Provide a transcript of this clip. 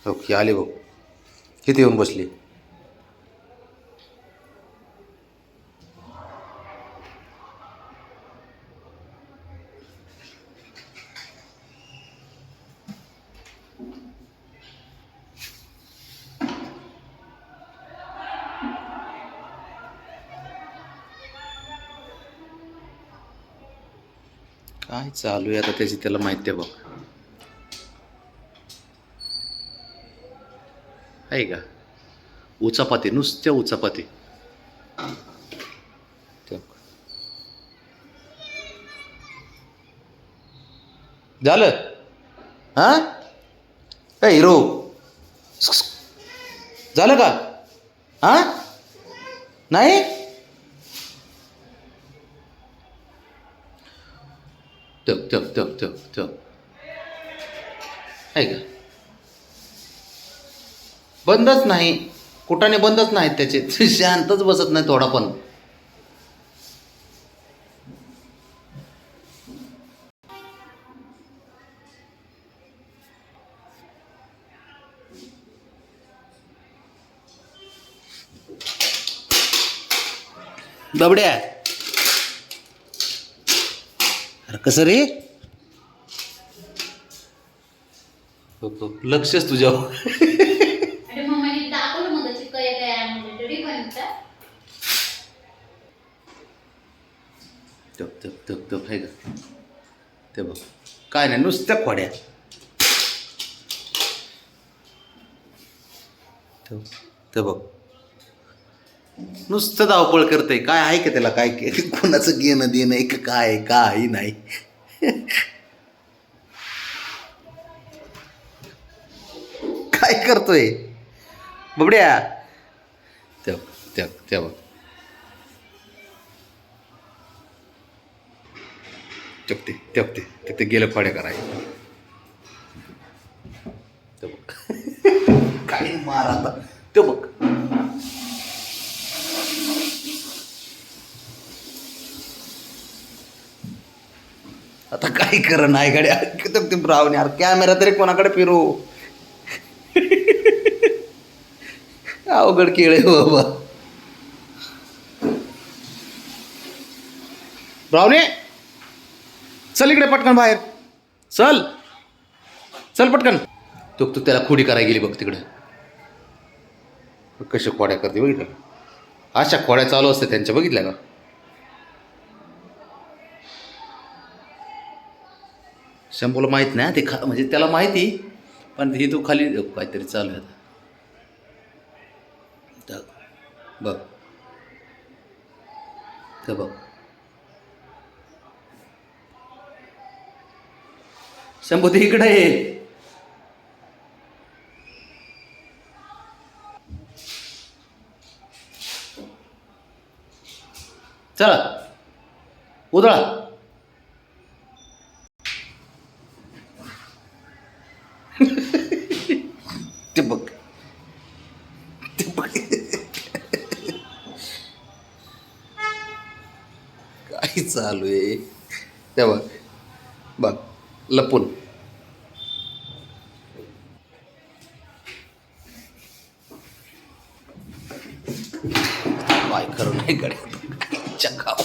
Okay आली बघ. किती येऊन बसली. काय चालू आहे आता त्याची त्याला माहिती आहे बघ. आहे का उचापाती, नुसत्या उचापाती. झालं हां काय हिरो झालं का हां. नाही ठेव ठेव ठेव ठेव ठेव. आहे का बंदच नाही, कुठाने बंदच नाहीत त्याचे. शांतच बसत नाही थोडा पण. बबड्या अरे कसं रे. लक्षच तुझ्यावर. अरे मम्मीने दाखवलं मग काय काय आणलं तरी पण तप तप तप तप आहे का ते बघ. काय नाही नुसत्या खोड्या. ते बघ नुसतं धावपळ करतंय. काय आहे का त्याला काय कोणाचं घेणं देणं एक काय काही नाही. काय करतोय बबड्या. ते ते बघ चपते चपते ते गेलं खोड्या कराय. ते बघ काय मार आता. ते बघ आता काय कर नाही गाड्या. ते ब्रावणी अरे कॅमेरा तरी कोणाकडे फिरू. अवघड खेळ आहे बाबा. ब्रावणी चल इकडे पटकन बाहेर. चल चल पटकन. तू त्याला खोडी करायला गेली बघ तिकडे. कशा खोड्या करते बघितलं. अशा खोड्या चालू असते त्यांच्या बघितल्या का. शंभूला माहीत नाही ते म्हणजे त्याला माहिती पण हे तू खाली काहीतरी चालू आहे. बघ ते बघ शंभू ते इकडे आहे. चला उधळा. ते बघ ते बघ काय चालू आहे. ते बघ बघ लपून. काय खरं नाही गड्या. चकाव